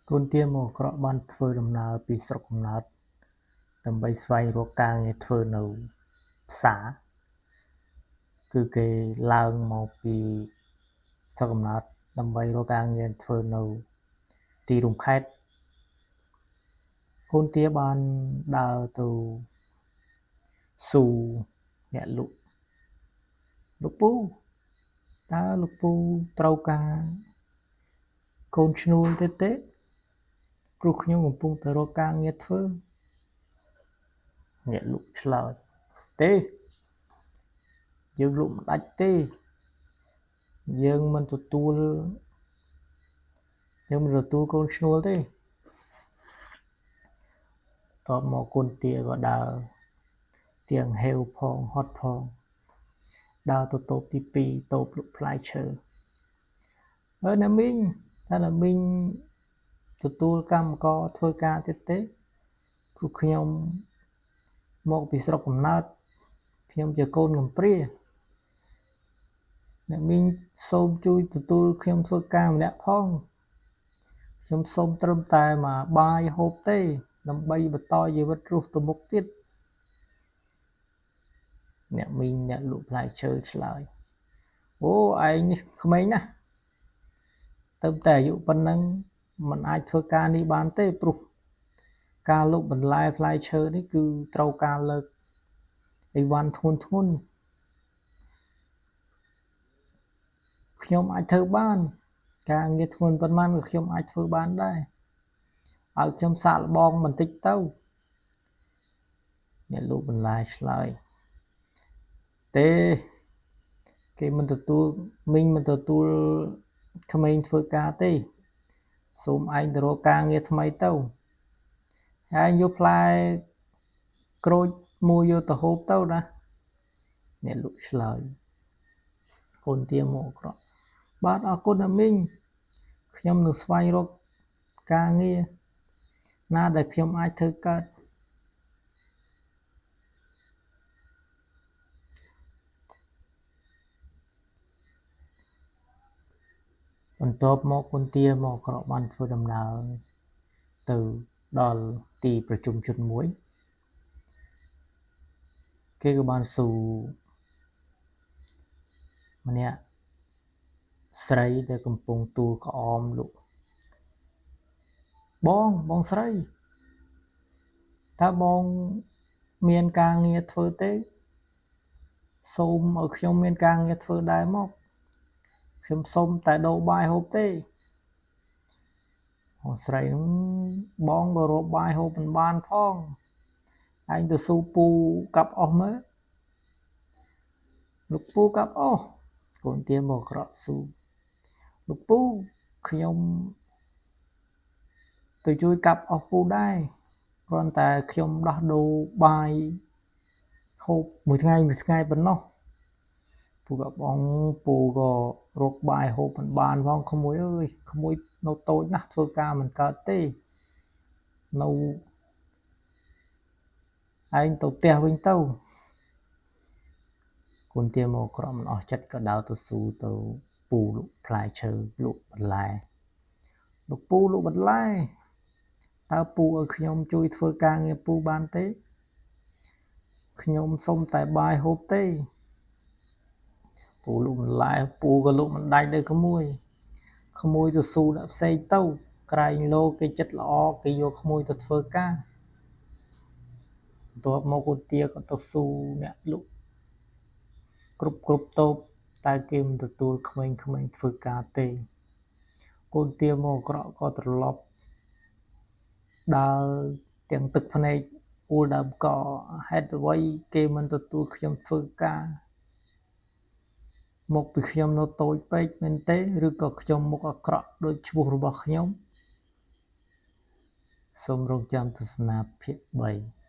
កូនទាមកក្រក់បានធ្វើដំណើរពីស្រុកកំណើតដើម្បីស្វែងរកការងារធ្វើនៅផ្សារគឺគេឡើងមកពីស្រុកកំណើតដើម្បីរកការងារធ្វើនៅទីរួមខេត្តកូនទាបានដើរទៅស៊ូអ្នកលក់លោកពូតើលោកពូត្រូវការកូនឈ្នួលទេព្រោះខ្ញុំកំពុងតែរកការងារធ្វើអ្នកលក់ឆ្លើយទេយើងលក់មិនដាច់ទេយើងមិនទទួលកូនឈ្នួលទេតបមកកូនទាក៏ដើរទាំងហេវផងហត់ផងដើរទៅតូបទី2តូបលក់ផ្លែឈើណាមីងថាណាមីងទទួលកម្មករធ្វើការទៀតទេព្រោះខ្ញុំមកពីស្រុកកំណើតខ្ញុំជាកូនកំព្រាអ្នកមីងសូមជួយទទួលខ្ញុំធ្វើការម្នាក់ផងខ្ញុំសូមត្រឹមតែមកបាយហូបទេដើម្បីបន្តជីវិតរស់ទៅមុខទៀតអ្នកមីងអ្នកលក់ផ្លែឈើឆ្លើយអូឯងនេះក្មេងណាស់ទៅតែអាយុប៉ុណ្ណឹងមិនអាចធ្វើការនេះបានទេព្រោះការលក់បន្លែផ្លែឈើនេះគឺត្រូវការលើកអីវ៉ាន់ធ្ងន់ខ្ញុំអាចធ្វើបានការងារធ្ងន់ប៉ុន្មានក៏ខ្ញុំអាចធ្វើបានដែរឲ្យខ្ញុំសាកល្បងបន្តិចទៅអ្នកលក់បន្លែឆ្លើយទេគេមិនទទួលមីងមិនទទួលក្មេងធ្វើការទេសូមឯងទៅរកការងារថ្មីទៅហើយយកផ្លែក្រូចមួយយកទៅហូបទៅណាអ្នកលក់ឆ្លើយកូនទាមកក្រក់បាទអរគុណណាមីងខ្ញុំនឹងស្វែងរកការងារណាដែលខ្ញុំអាចធ្វើកើតបន្ទាប់មកកូនទាមកក្រក់បានធ្វើដំណើរទៅដល់ទីប្រជុំជនមួយគេក៏បានស៊ូម្នាក់ស្រីដែលកំពុងទូលក្អមលក់បងស្រីតើបងមានការងារធ្វើទេសូមឲ្យខ្ញុំមានការងារធ្វើដែរមកខ្ញុំសូមតែដូរបាយហូបទេអូស្រីបងក៏រកបាយហូបមិនបានផងឯងទៅស៊ូពូកាប់អស់មើលលោកពូកាប់អស់កូនទាមកក្រក់ស៊ូលោកពូខ្ញុំទៅជួយកាប់អស់ពូដែរគ្រាន់តែខ្ញុំដោះដូរបាយហូបមួយថ្ងៃប៉ុណ្ណោះពូក៏បងពូក៏រកបាយហូបមិនបានផងក្មួយអើយក្មួយនៅតូចណាស់ធ្វើការមិនកើតទេនៅឯងទៅផ្ទះវិញទៅកូនទាមកក្រក់មិនអស់ចិត្តក៏ដើរទៅស៊ូទៅពូលក់ផ្លែឈើលក់បន្លែលោកពូលក់បន្លែតើពូឲ្យខ្ញុំជួយធ្វើការងារពូបានទេខ្ញុំសុំតែបាយហូបទេពូលក់បន្លែពូក៏លក់មិនដាច់ដែរក្មួយទៅស៊ូអ្នកផ្សេងទៅក្រែងលោគេចិត្តល្អគេយកក្មួយទៅធ្វើការបន្ទាប់មកកូនទាក៏ទៅស៊ូអ្នកលក់គ្រប់តូបតែគេមិនទទួលក្មេងធ្វើការទេកូនទាមកក្រក់ក៏ត្រឡប់ដើរទាំងទឹកភ្នែកអួលដើមកហេតុអ្វីគេមិនទទួលខ្ញុំធ្វើការមកពីខ្ញុំនៅតូចពេកមែនទេឬក៏ខ្ញុំមុខអាក្រក់ដូចឈ្មោះរបស់ខ្ញុំសូមរងចាំទស្សនាភាគ3